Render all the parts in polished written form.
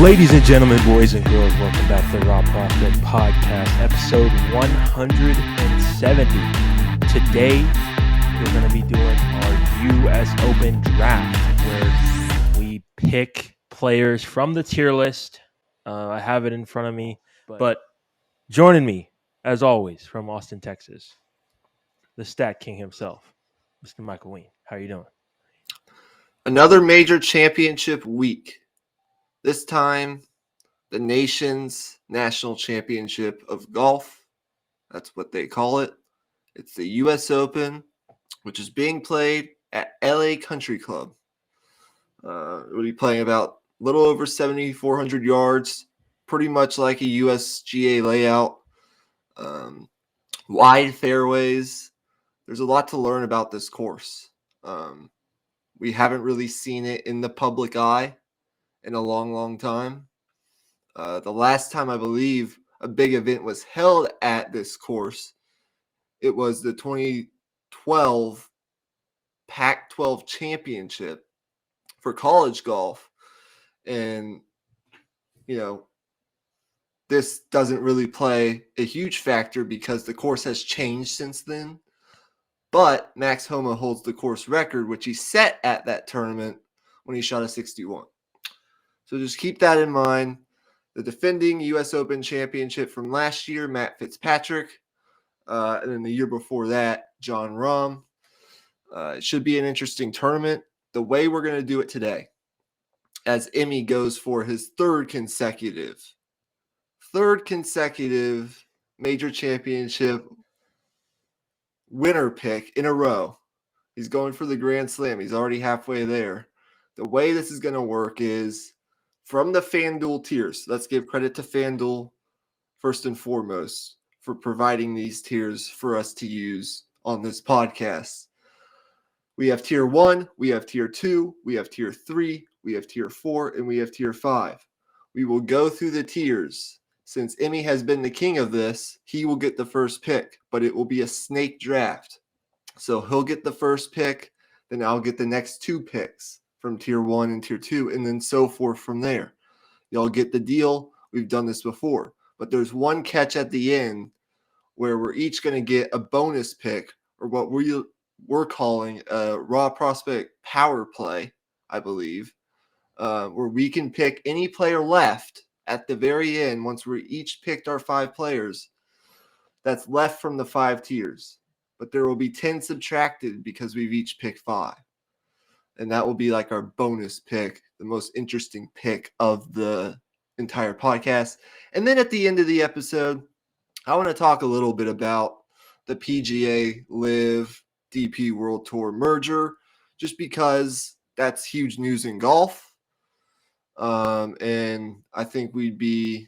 Ladies and gentlemen, boys and girls, welcome back to the Raw Prospect Podcast, episode 170. Today, we're going to be doing our U.S. Open draft, where we pick players from the tier list. I have it in front of me, but joining me, as always, from Austin, Texas, the Stat King himself, Mr. Michael Ween. How are you doing? Another major championship week. This time, the nation's national championship of golf. That's what they call it. It's the U.S. Open, which is being played at LA Country Club. We'll be playing about a little over 7,400 yards, pretty much like a USGA layout. Wide fairways. There's a lot to learn about this course. We haven't really seen it in the public eye in a long, long time. The last time I believe a big event was held at this course, it was the 2012 Pac-12 Championship for college golf. And, this doesn't really play a huge factor because the course has changed since then. But Max Homa holds the course record, which he set at that tournament when he shot a 61. So just keep that in mind. The defending U.S. Open championship from last year, Matt Fitzpatrick. And then the year before that, Jon Rahm. It should be an interesting tournament. The way we're going to do it today, as Emmy goes for his third consecutive major championship winner pick in a row. He's going for the Grand Slam. He's already halfway there. The way this is going to work is from the FanDuel tiers. Let's give credit to FanDuel first and foremost for providing these tiers for us to use on this podcast. We have tier 1, we have tier 2, we have tier 3, we have tier 4, and we have tier 5. We will go through the tiers. Since Emmy has been the king of this, he will get the first pick, but it will be a snake draft. So he'll get the first pick, then I'll get the next 2 picks from tier 1 and tier 2, and then so forth from there. Y'all get the deal. We've done this before. But there's one catch at the end where we're each going to get a bonus pick, or what we're calling a Raw Prospect Power Play, I believe, where we can pick any player left at the very end once we each picked our 5 players that's left from the 5 tiers. But there will be 10 subtracted because we've each picked 5. And that will be like our bonus pick, the most interesting pick of the entire podcast. And then at the end of the episode, I want to talk a little bit about the PGA Live DP World Tour merger, just because that's huge news in golf. And I think we'd be,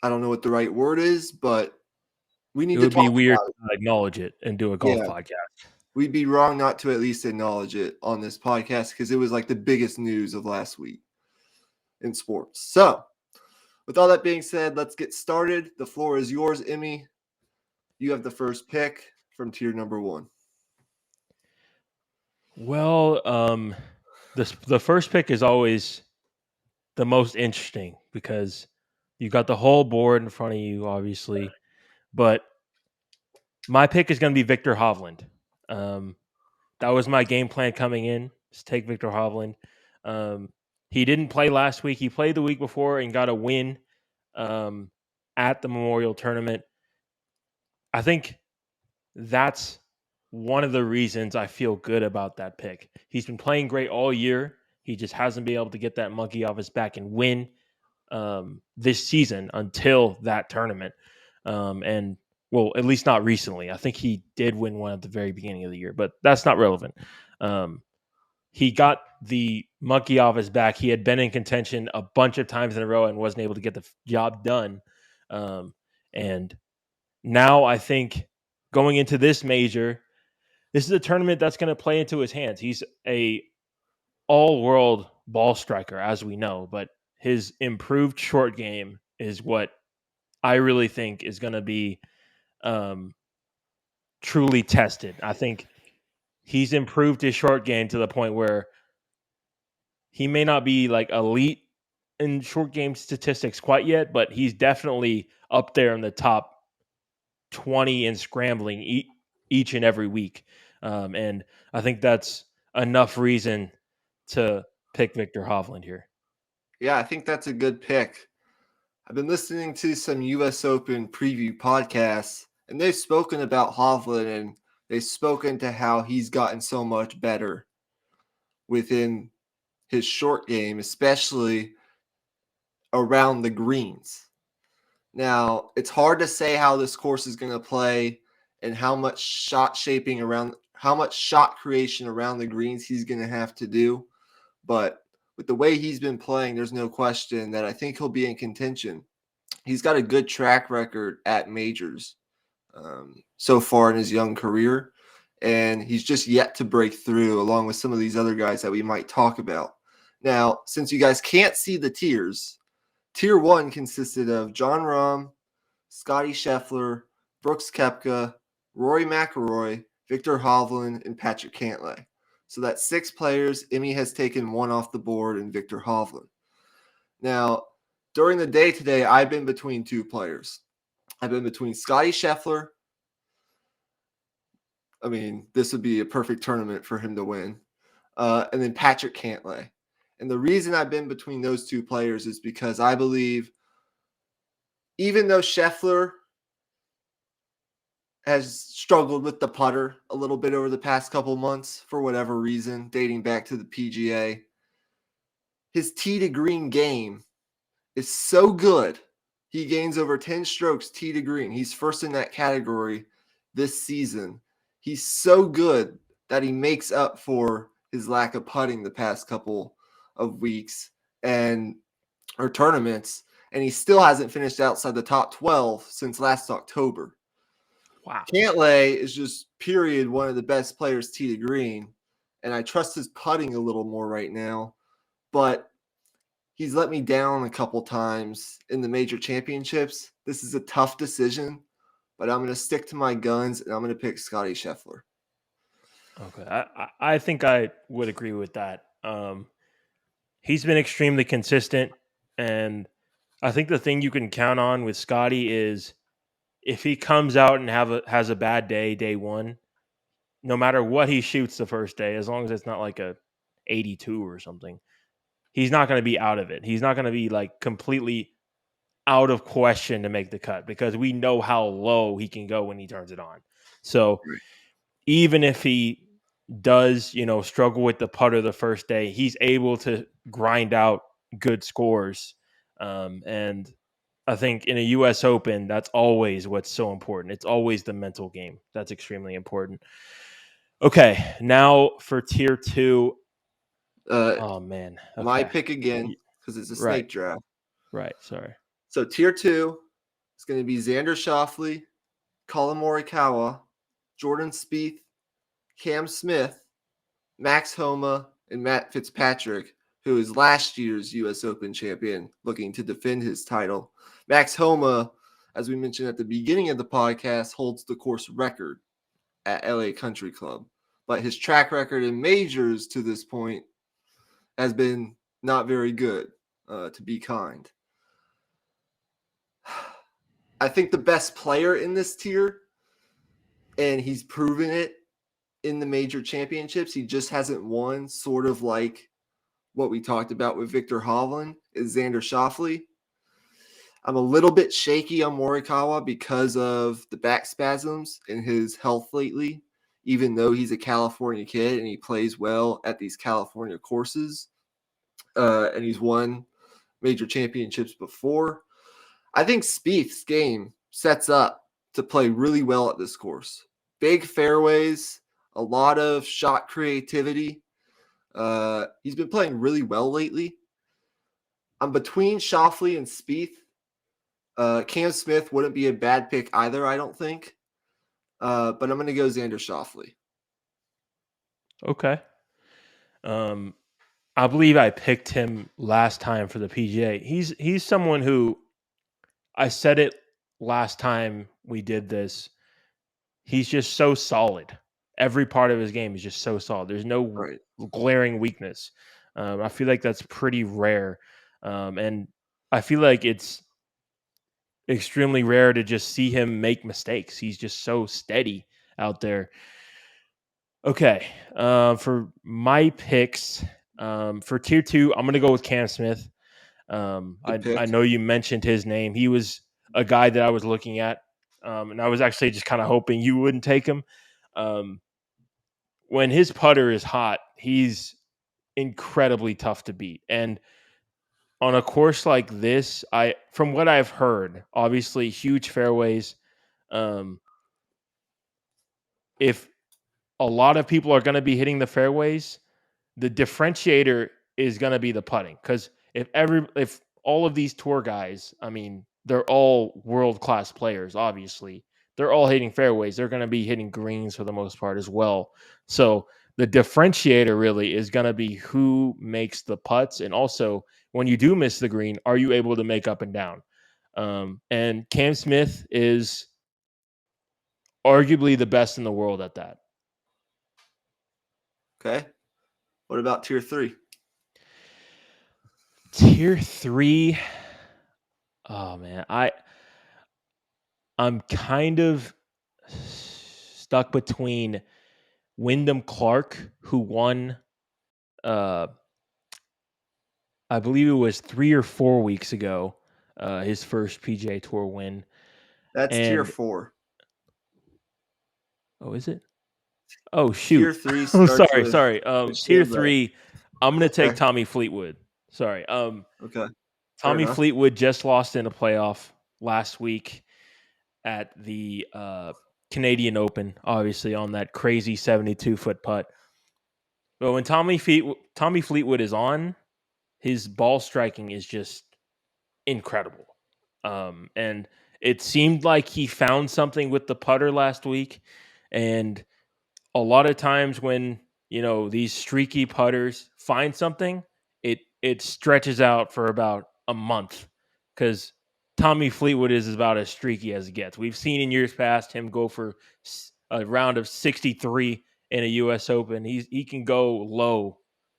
I don't know what the right word is, but we need to talk about it. It would be weird to acknowledge it and do a golf podcast. We'd be wrong not to at least acknowledge it on this podcast because it was like the biggest news of last week in sports. So, with all that being said, let's get started. The floor is yours, Emmy. You have the first pick from tier number 1. Well, the first pick is always the most interesting because you got the whole board in front of you, obviously. But my pick is going to be Viktor Hovland. That was my game plan coming in, is take Viktor Hovland. He didn't play last week. He played the week before and got a win at the Memorial Tournament. I think that's one of the reasons I feel good about that pick. He's been playing great all year. He just hasn't been able to get that monkey off his back and win this season until that tournament. And, well, at least not recently. I think he did win one at the very beginning of the year, but that's not relevant. He got the monkey off his back. He had been in contention a bunch of times in a row and wasn't able to get the job done. And now I think going into this major, this is a tournament that's going to play into his hands. He's a all-world ball striker, as we know, but his improved short game is what I really think is going to be truly tested. I think he's improved his short game to the point where he may not be like elite in short game statistics quite yet, but he's definitely up there in the top 20 in scrambling each and every week. And I think that's enough reason to pick Victor Hovland here. Yeah, I think that's a good pick. I've been listening to some U.S. Open preview podcasts, and they've spoken about Hovland, and they've spoken to how he's gotten so much better within his short game, especially around the greens. Now, it's hard to say how this course is going to play and how much shot creation around the greens he's going to have to do. But with the way he's been playing, there's no question that I think he'll be in contention. He's got a good track record at majors so far in his young career, and he's just yet to break through along with some of these other guys that we might talk about. Now, since you guys can't see the tiers, Tier 1 consisted of Jon Rahm, Scotty Scheffler, Brooks Koepka, Rory McIlroy, Victor Hovland, and Patrick Cantlay. So that's 6 players. Emmy has taken 1 off the board in Victor Hovland. Now, during the day today, I've been between 2 players. I've been between Scotty Scheffler. I mean, this would be a perfect tournament for him to win. And then Patrick Cantlay. And the reason I've been between those 2 players is because I believe even though Scheffler has struggled with the putter a little bit over the past couple months for whatever reason, dating back to the PGA, his tee to green game is so good. He gains over 10 strokes tee to green. He's first in that category this season. He's so good that he makes up for his lack of putting the past couple of weeks or tournaments, and he still hasn't finished outside the top 12 since last October. Wow. Cantlay is just period one of the best players tee to green, and I trust his putting a little more right now, but he's let me down a couple times in the major championships. This is a tough decision, but I'm going to stick to my guns, and I'm going to pick Scotty Scheffler. Okay. I think I would agree with that. He's been extremely consistent, and I think the thing you can count on with Scotty is if he comes out and has a bad day 1, no matter what he shoots the first day, as long as it's not like a 82 or something, he's not going to be out of it. He's not going to be like completely out of question to make the cut because we know how low he can go when he turns it on. So even if he does, struggle with the putter the first day, he's able to grind out good scores. And I think in a U.S. Open, that's always what's so important. It's always the mental game. That's extremely important. Okay, now for Tier 2. Oh, man. Okay. My pick again because it's a snake draft. Right, sorry. So Tier 2 is going to be Xander Schauffele, Collin Morikawa, Jordan Spieth, Cam Smith, Max Homa, and Matt Fitzpatrick, who is last year's U.S. Open champion, looking to defend his title. Max Homa, as we mentioned at the beginning of the podcast, holds the course record at LA Country Club. But his track record in majors to this point has been not very good, to be kind. I think the best player in this tier, and he's proven it in the major championships, he just hasn't won, sort of like what we talked about with Victor Hovland, is Xander Schauffele. I'm a little bit shaky on Morikawa because of the back spasms and his health lately, even though he's a California kid and he plays well at these California courses. And he's won major championships before. I think Spieth's game sets up to play really well at this course. Big fairways, a lot of shot creativity. He's been playing really well lately. I'm between Schauffele and Spieth. Cam Smith wouldn't be a bad pick either, I don't think. But I'm going to go Xander Schauffele. Okay. I believe I picked him last time for the PGA. He's someone who, I said it last time we did this, he's just so solid. Every part of his game is just so solid. There's no glaring weakness. I feel like that's pretty rare, and I feel like it's extremely rare to just see him make mistakes. He's just so steady out there. Okay, for my picks, for tier two, I'm gonna go with Cam Smith. Good I pick. know you mentioned his name. He was a guy that I was looking at, and I was actually just kind of hoping you wouldn't take him. Um, when his putter is hot, he's incredibly tough to beat. And on a course like this, from what I've heard, obviously huge fairways. Um, if a lot of people are going to be hitting the fairways, the differentiator is going to be the putting. Because if all of these tour guys, I mean, they're all world class players. Obviously, they're all hitting fairways. They're going to be hitting greens for the most part as well. So the differentiator really is going to be who makes the putts, and also when you do miss the green, are you able to make up and down? And Cam Smith is arguably the best in the world at that. Okay. What about tier three? Tier three. Oh man, I'm kind of stuck between Wyndham Clark, who won, uh, I believe it was 3 or 4 weeks ago, his first PGA Tour win, That's tier and four. oh, is it? Oh shoot! Tier three I'm starts sorry, with sorry. Tier DeChambeau. three, I'm gonna take Okay. Tommy Fleetwood. Sorry. Okay. Fair Tommy enough. Fleetwood just lost in a playoff last week at the Canadian Open, obviously on that crazy 72-foot putt. But when Tommy Fleetwood is on, his ball striking is just incredible. And it seemed like he found something with the putter last week. And a lot of times when these streaky putters find something, it stretches out for about a month because Tommy Fleetwood is about as streaky as it gets. We've seen in years past him go for a round of 63 in a U.S. Open. He can go low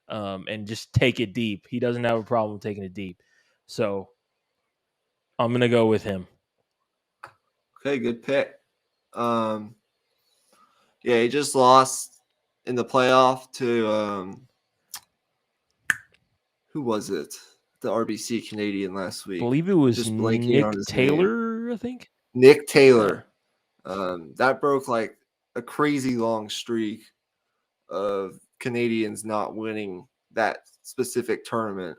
and just take it deep. He doesn't have a problem taking it deep. So I'm gonna go with him. Okay, good pick. Um, yeah, he just lost in the playoff to who was it? The RBC Canadian last I week. believe it was Just blanking on Nick his name. Taylor, I think. Nick Yeah. Taylor. That broke like a crazy long streak of Canadians not winning that specific tournament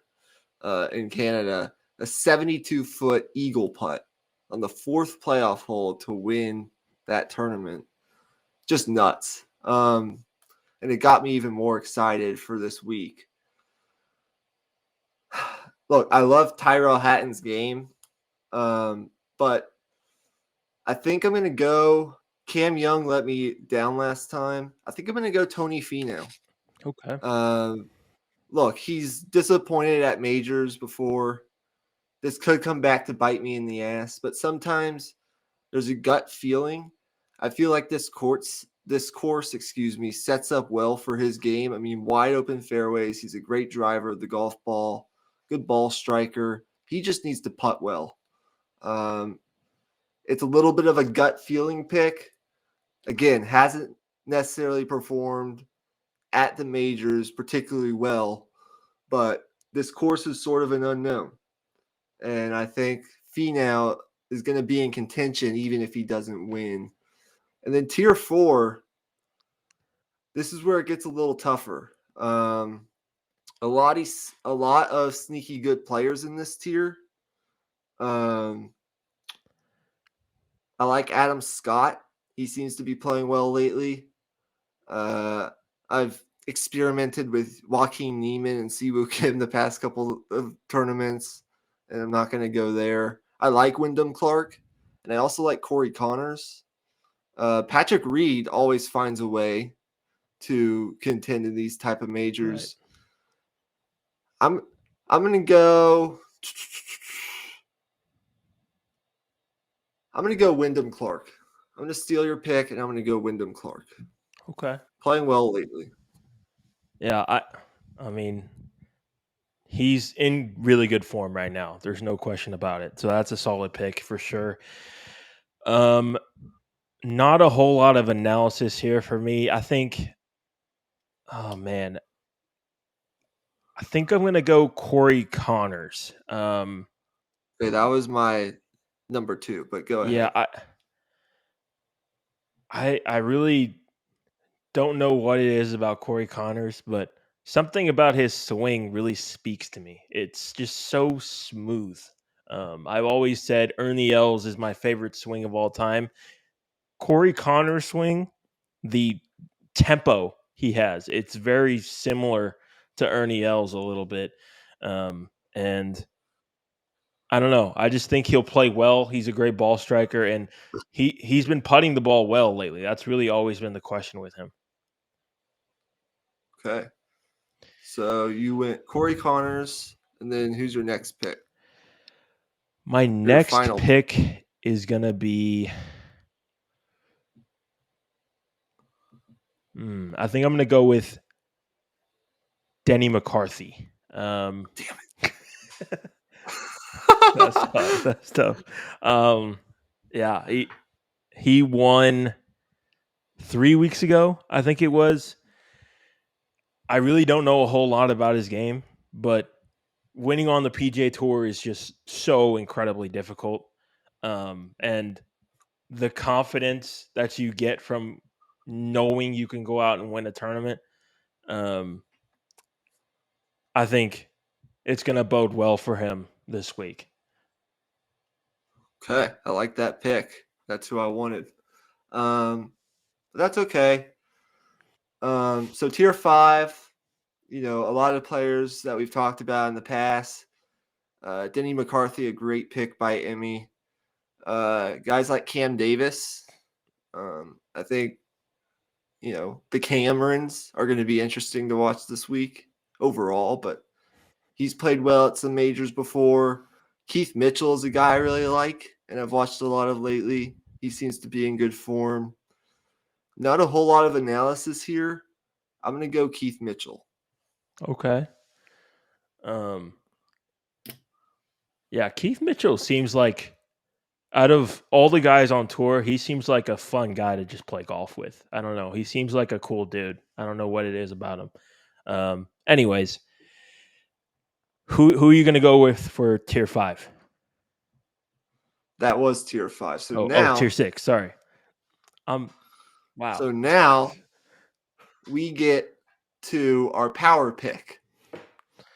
in Canada. A 72-foot eagle putt on the fourth playoff hole to win that tournament. Just nuts. And it got me even more excited for this week. Look, I love Tyrell Hatton's game, but I think I'm going to go. Cam Young let me down last time. I think I'm going to go Tony Finau. Okay. Look, he's disappointed at majors before. This could come back to bite me in the ass, but sometimes there's a gut feeling. I feel like this course, sets up well for his game. I mean, wide open fairways. He's a great driver of the golf ball, good ball striker. He just needs to putt well. It's a little bit of a gut feeling pick. Again, hasn't necessarily performed at the majors particularly well, but this course is sort of an unknown. And I think Finau is going to be in contention even if he doesn't win. And then tier four, this is where it gets a little tougher. A lot of sneaky good players in this tier. I like Adam Scott. He seems to be playing well lately. I've experimented with Joaquin Niemann and Siwoo Kim the past couple of tournaments, and I'm not going to go there. I like Wyndham Clark, and I also like Corey Connors. Patrick Reed always finds a way to contend in these type of majors. Right. I'm going to go. I'm going to go Wyndham Clark. I'm going to steal your pick, and I'm going to go Wyndham Clark. Okay. Playing well lately. Yeah, I mean, He's in really good form right now. There's no question about it. So that's a solid pick for sure. Um, not a whole lot of analysis here for me. I think, oh man, I think I'm gonna go Corey Connors. Okay, that was my number 2, but go Yeah, ahead. I really don't know what it is about Corey Connors, but something about his swing really speaks to me. It's just so smooth. I've always said Ernie Els is my favorite swing of all time. Corey Connors' swing, the tempo he has, it's very similar to Ernie Els a little bit. And I don't know. I just think he'll play well. He's a great ball striker, and he's been putting the ball well lately. That's really always been the question with him. Okay. So you went Corey Connors, and then who's your next pick? My Your next final pick. pick is gonna be. I think I'm gonna go with Denny McCarthy. Damn That's it. tough. That's tough. Yeah, he won 3 weeks ago. I think it was. I really don't know a whole lot about his game, but winning on the PGA Tour is just so incredibly difficult. And the confidence that you get from knowing you can go out and win a tournament, um, I think it's going to bode well for him this week. Okay, I like that pick. That's who I wanted. That's okay. So tier 5, a lot of players that we've talked about in the past. Denny McCarthy, a great pick by Emmy. Guys like Cam Davis. I think, the Camerons are going to be interesting to watch this week overall, but he's played well at some majors before. Keith Mitchell is a guy I really like, and I've watched a lot of lately. He seems to be in good form. Not a whole lot of analysis here. I'm going to go Keith Mitchell. Okay. Yeah, Keith Mitchell seems like out of all the guys on tour, he seems like a fun guy to just play golf with. I don't know. He seems like a cool dude. I don't know what it is about him. Anyways, who are you going to go with for tier 5? That was tier 5. So Tier now, 6. Sorry. Wow. so now we get to our power pick.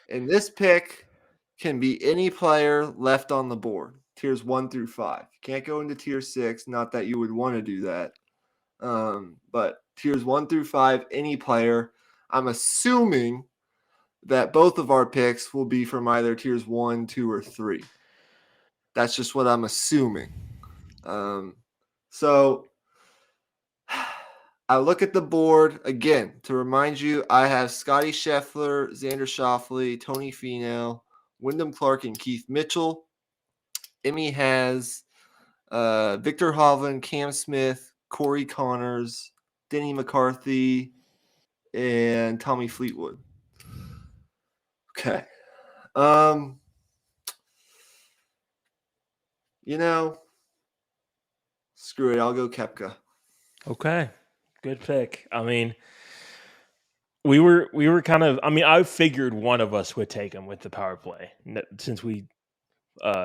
And this pick can be any player left on the board, tiers 1 through 5. You can't go into tier 6, not that you would want to do that. But tiers 1 through 5, any player. I'm assuming that both of our picks will be from either tiers 1, 2, or 3. That's just what I'm assuming. So I look at the board again to remind you. I have Scotty Scheffler, Xander Schauffele, Tony Finau, Wyndham Clark, and Keith Mitchell. Emmy has Victor Hovland, Cam Smith, Corey Connors, Denny McCarthy, and Tommy Fleetwood. Okay. Screw it. I'll go Koepka. Okay. Good pick. I mean, we were kind of. I mean, I figured one of us would take him with the power play since we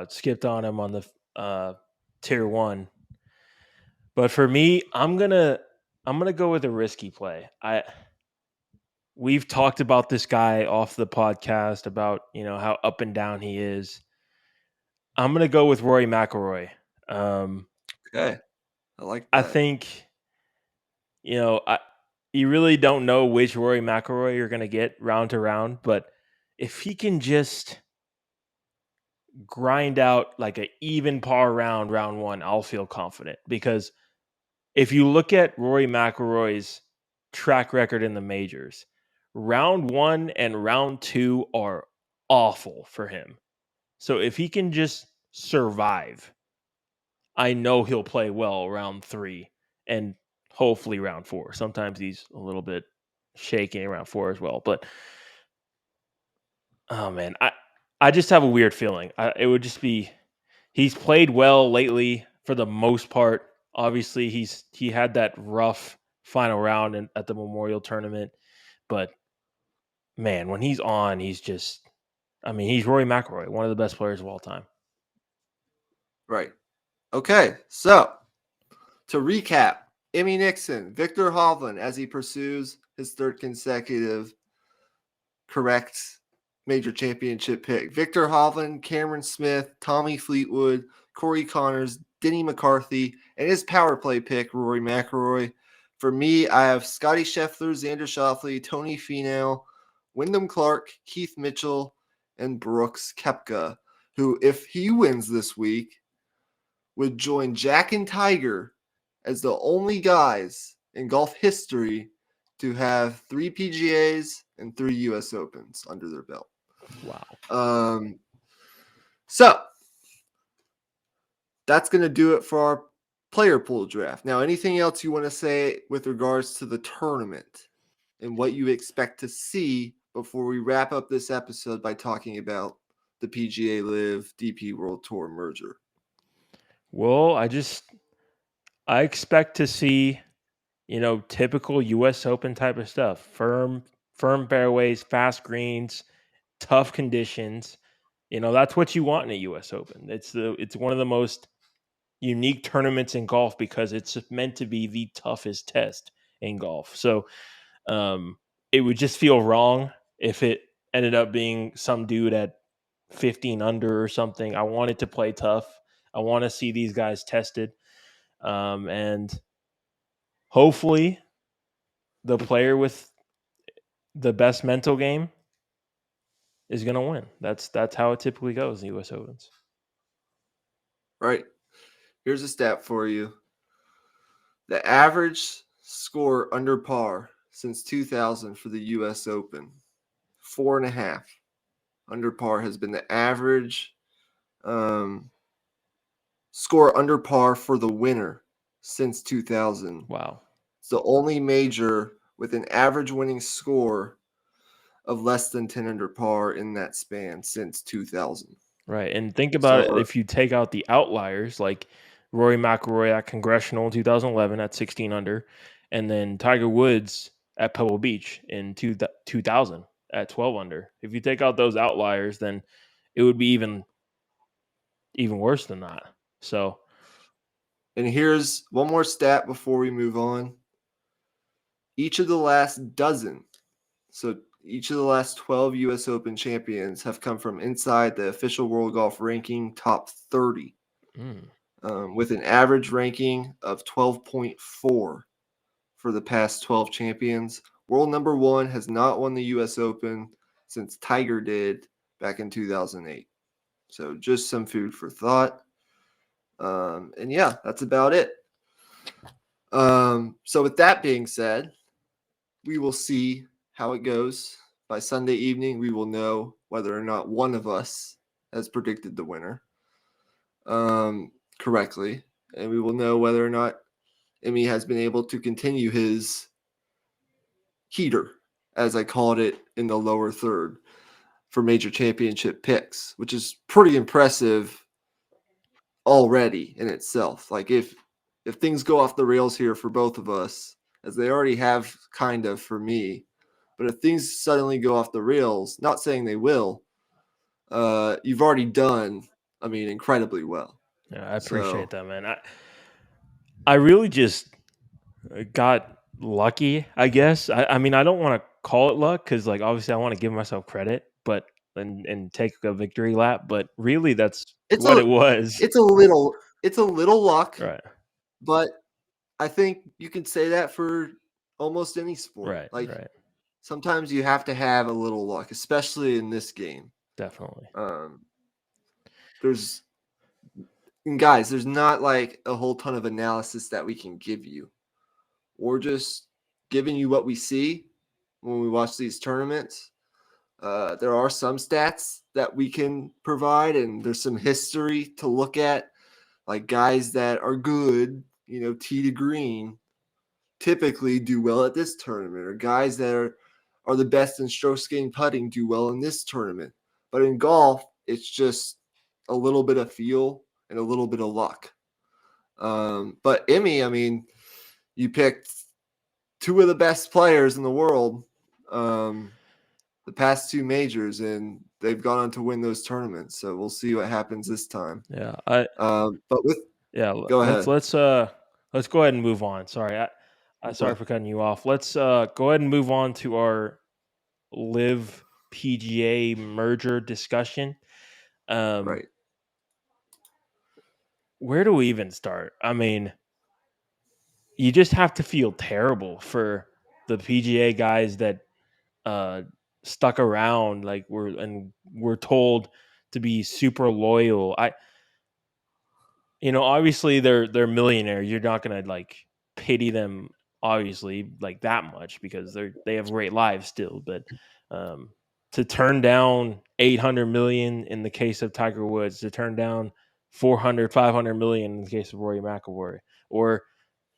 skipped on him on the tier 1. But for me, I'm gonna go with a risky play. We've talked about this guy off the podcast about how up and down he is. I'm gonna go with Rory McIlroy. Okay. I like I that. think you really don't know which Rory McIlroy you're gonna get round to round, but if he can just grind out like an even par round 1, I'll feel confident because if you look at Rory McIlroy's track record in the majors, round 1 and round 2 are awful for him. So if he can just survive, I know he'll play well round 3 and hopefully round 4. Sometimes he's a little bit shaky around 4 as well, but Oh man, I just have a weird feeling. It would just be he's played well lately for the most part. Obviously, he had that rough final round at the Memorial Tournament, but man, when he's on, he's just I mean, he's Rory McIlroy, one of the best players of all time. Right. Okay, so to recap, Emmy Nixon, Victor Hovland as he pursues his third consecutive correct major championship pick. Victor Hovland, Cameron Smith, Tommy Fleetwood, Corey Connors, Denny McCarthy, and his power play pick, Rory McIlroy. For me, I have Scotty Scheffler, Xander Schauffele, Tony Finau, Wyndham Clark, Keith Mitchell, and Brooks Koepka, who, if he wins this week, would join Jack and Tiger as the only guys in golf history to have 3 PGAs and 3 U.S. Opens under their belt. Wow. So that's going to do it for our player pool draft. Now, anything else you want to say with regards to the tournament and what you expect to see before we wrap up this episode by talking about the PGA Live DP World Tour merger? Well, I expect to see, typical US Open type of stuff. Firm fairways, fast greens, tough conditions. That's what you want in a US Open. It's one of the most unique tournaments in golf because it's meant to be the toughest test in golf. So, it would just feel wrong if it ended up being some dude at 15 under or something. I want it to play tough. I want to see these guys tested. And hopefully the player with the best mental game is going to win. That's how it typically goes in the US Opens. Right. Here's a stat for you. The average score under par since 2000 for the U.S. Open, 4.5 under par has been the average score under par for the winner since 2000. Wow. It's the only major with an average winning score of less than 10 under par in that span since 2000. Right. And think about it, if you take out the outliers like Rory McIlroy at Congressional in 2011 at 16 under, and then Tiger Woods at Pebble Beach in 2000 at 12 under. If you take out those outliers, then it would be even worse than that. So, and here's one more stat before we move on. Each of the last dozen, so each of the last 12 U.S. Open champions have come from inside the official World Golf Ranking top 30, with an average ranking of 12.4 for the past 12 champions. World number one has not won the U.S. Open since Tiger did back in 2008. So just some food for thought. And yeah, that's about it. So with that being said, we will see how it goes. By Sunday evening, we will know whether or not one of us has predicted the winner correctly. And we will know whether or not Emmy has been able to continue his heater, as I called it in the lower third, for major championship picks, which is pretty impressive already in itself. Like if things go off the rails here for both of us, as they already have kind of for me, but if things suddenly go off the rails, not saying they will, you've already done, incredibly well. Yeah, I appreciate that, man. I really just got lucky, I guess. I mean, I don't want to call it luck because, like, obviously, I want to give myself credit, but and take a victory lap. But really, that's It's what it was. It's a little luck, Right. But I think you can say that for almost any sport. Right. Sometimes you have to have a little luck, especially in this game. Definitely. There's not like a whole ton of analysis that we can give you. We're just giving you what we see when we watch these tournaments. There are some stats that we can provide, and there's some history to look at, like guys that are good, tee to green, typically do well at this tournament, or guys that are the best in strokes gained putting do well in this tournament. But in golf, it's just a little bit of feel and a little bit of luck. But Emmy, I mean, you picked two of the best players in the world the past two majors, and they've gone on to win those tournaments. So we'll see what happens this time. Yeah, But with go ahead. let's go ahead and move on. Sorry, sorry for cutting you off. Let's go ahead and move on to our Live PGA merger discussion. Right. Where do we even start? I mean, you just have to feel terrible for the PGA guys that stuck around. Like we're told to be super loyal. Obviously they're millionaires. You're not gonna like pity them, obviously, like that much because they have great lives still. But to turn down 800 million in the case of Tiger Woods, to turn down 400, 500 million in the case of Rory McIlroy, or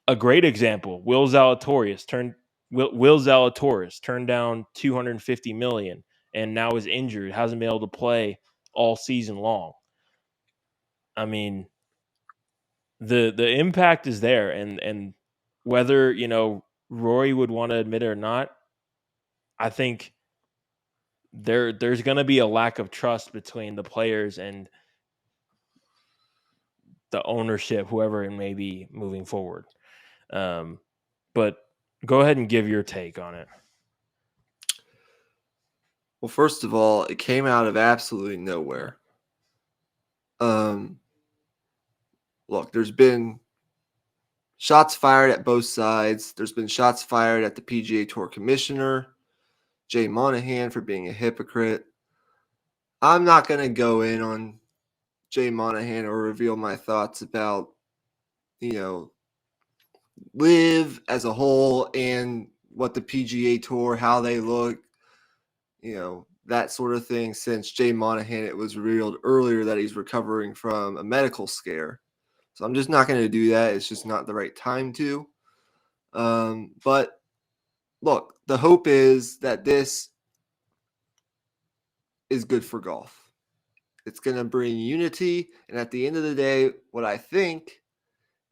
a great example, Will Zalatoris turned down 250 million and now is injured, hasn't been able to play all season long. I mean, the impact is there, and whether Rory would want to admit it or not, I think there's going to be a lack of trust between the players and the ownership, whoever it may be, moving forward. But go ahead and give your take on it. Well, first of all, it came out of absolutely nowhere. Look, there's been shots fired at both sides. There's been shots fired at the PGA Tour commissioner, Jay Monahan, for being a hypocrite. I'm not going to go in on Jay Monahan or reveal my thoughts about, Live as a whole and what the PGA Tour, how they look, that sort of thing, since Jay Monahan, it was revealed earlier that he's recovering from a medical scare. So I'm just not going to do that. It's just not the right time to. But look, the hope is that this is good for golf. It's going to bring unity. And at the end of the day, what I think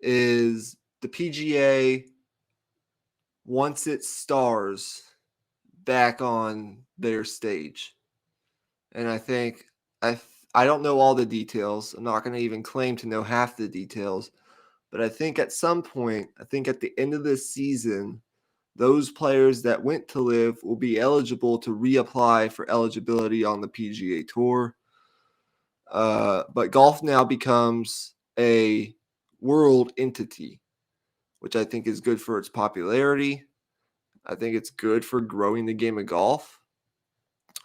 is the PGA wants its stars back on their stage. And I think I don't know all the details. I'm not going to even claim to know half the details. But I think at some point, at the end of this season, those players that went to Live will be eligible to reapply for eligibility on the PGA Tour. But golf now becomes a world entity, which I think is good for its popularity. I think it's good for growing the game of golf.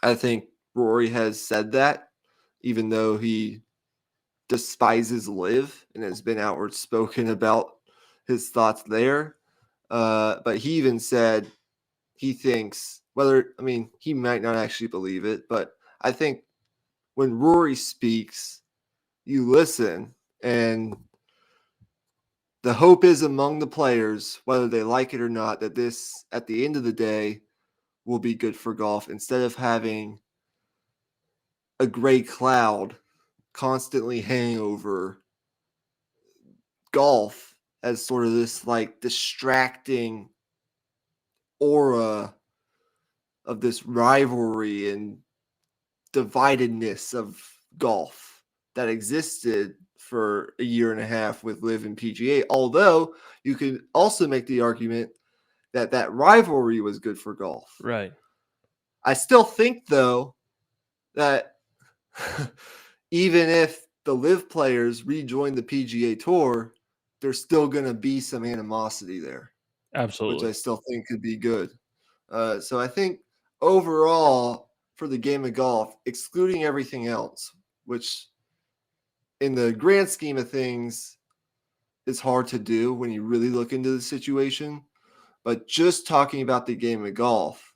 I think Rory has said that, even though he despises Live and has been outward spoken about his thoughts there. But he even said he thinks he might not actually believe it, but I think when Rory speaks, you listen, and the hope is among the players, whether they like it or not, that this, at the end of the day, will be good for golf instead of having a gray cloud constantly hang over golf as sort of this like distracting aura of this rivalry and dividedness of golf that existed for a year and a half with Live and PGA. Although you could also make the argument that rivalry was good for golf. Right. I still think, though, that even if the Live players rejoin the PGA Tour, there's still going to be some animosity there. Absolutely. Which I still think could be good. So I think overall for the game of golf, excluding everything else, which in the grand scheme of things is hard to do when you really look into the situation, but just talking about the game of golf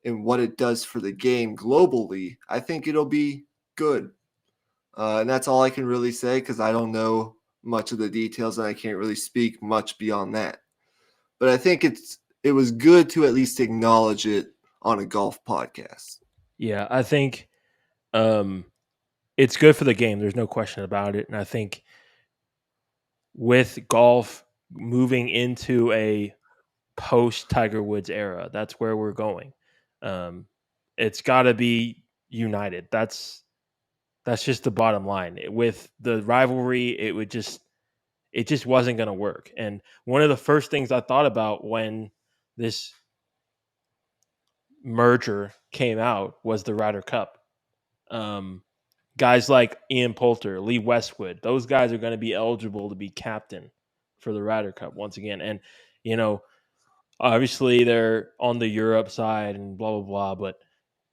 and what it does for the game globally, I think it'll be good. And that's all I can really say because I don't know much of the details and I can't really speak much beyond that. But I think it was good to at least acknowledge it on a golf podcast. Yeah, I think It's good for the game. There's no question about it. And I think with golf moving into a post Tiger Woods era, that's where we're going. It's got to be united. That's just the bottom line. With the rivalry, it just wasn't going to work. And one of the first things I thought about when this merger came out was the Ryder Cup. Guys like Ian Poulter, Lee Westwood, those guys are going to be eligible to be captain for the Ryder Cup once again. And, you know, obviously they're on the Europe side and blah, blah, blah, but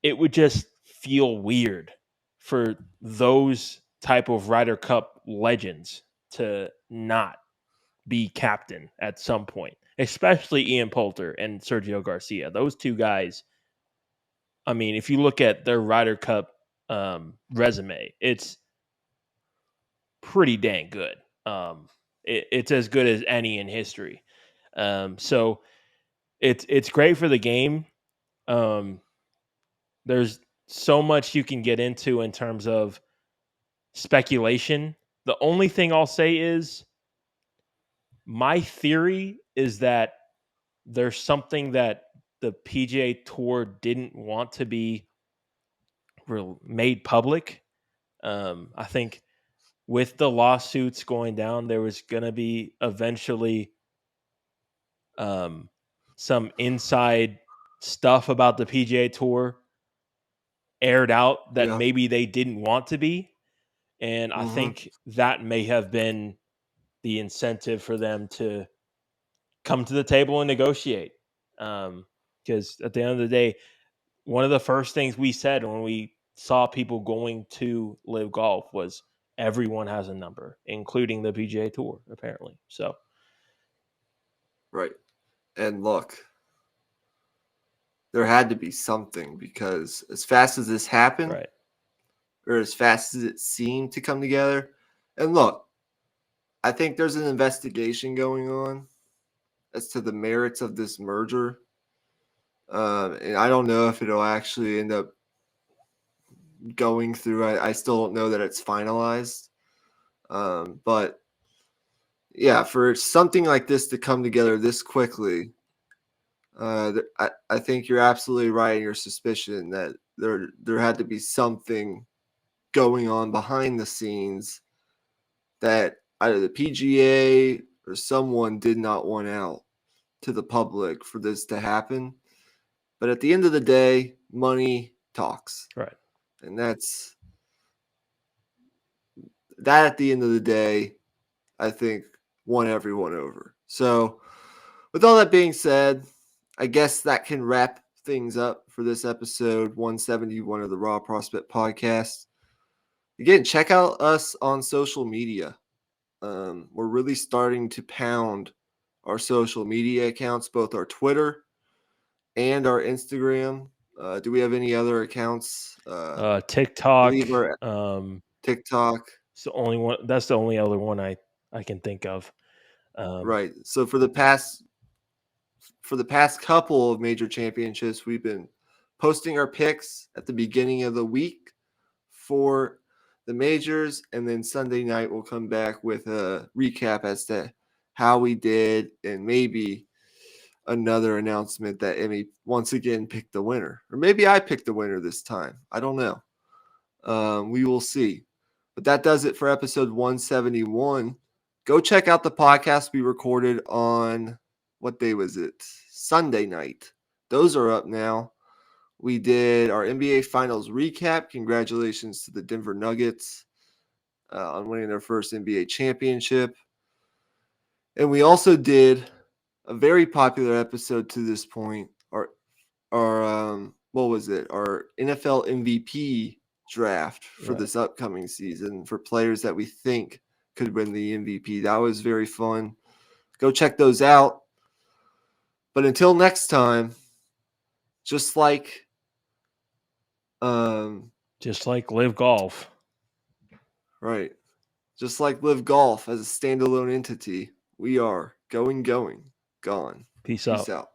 it would just feel weird for those type of Ryder Cup legends to not be captain at some point, especially Ian Poulter and Sergio Garcia. Those two guys, I mean, if you look at their Ryder Cup resume, it's pretty dang good. It's as good as any in history. So it's great for the game. There's so much you can get into in terms of speculation. The only thing I'll say is my theory is that there's something that the PGA Tour didn't want to be made public. I think with the lawsuits going down, there was going to be eventually some inside stuff about the PGA Tour aired out that maybe they didn't want to be. And I think that may have been the incentive for them to come to the table and negotiate. Because at the end of the day, one of the first things we said when we saw people going to Live Golf was everyone has a number, including the PGA Tour, apparently. So, right. And look, there had to be something because as fast as this happened, right. or as fast as it seemed to come together, and look, I think there's an investigation going on as to the merits of this merger. And I don't know if it'll actually end up going through. I still don't know that it's finalized. But yeah, for something like this to come together this quickly, I think you're absolutely right in your suspicion that there had to be something going on behind the scenes that either the PGA or someone did not want out to the public for this to happen. But at the end of the day, money talks. Right. And that's that at the end of the day, I think won everyone over. So with all that being said, I guess that can wrap things up for this episode 171 of the Raw Prospect Podcast. Again, check out us on social media. We're really starting to pound our social media accounts, both our Twitter and our Instagram. Do we have any other accounts? TikTok. TikTok. It's the only one. That's the only other one I can think of. Right. So for the past couple of major championships, we've been posting our picks at the beginning of the week for the majors, and then Sunday night we'll come back with a recap as to how we did and maybe another announcement that Emmy once again picked the winner. Or maybe I picked the winner this time. I don't know. We will see. But that does it for episode 171. Go check out the podcast we recorded on, what day was it? Sunday night. Those are up now. We did our NBA Finals recap. Congratulations to the Denver Nuggets on winning their first NBA championship. And we also did a very popular episode to this point. Our what was it? Our NFL MVP draft for this upcoming season for players that we think could win the MVP. That was very fun. Go check those out. But until next time, just like Live Golf. Right. Just like Live Golf as a standalone entity, we are going, gone. Peace out.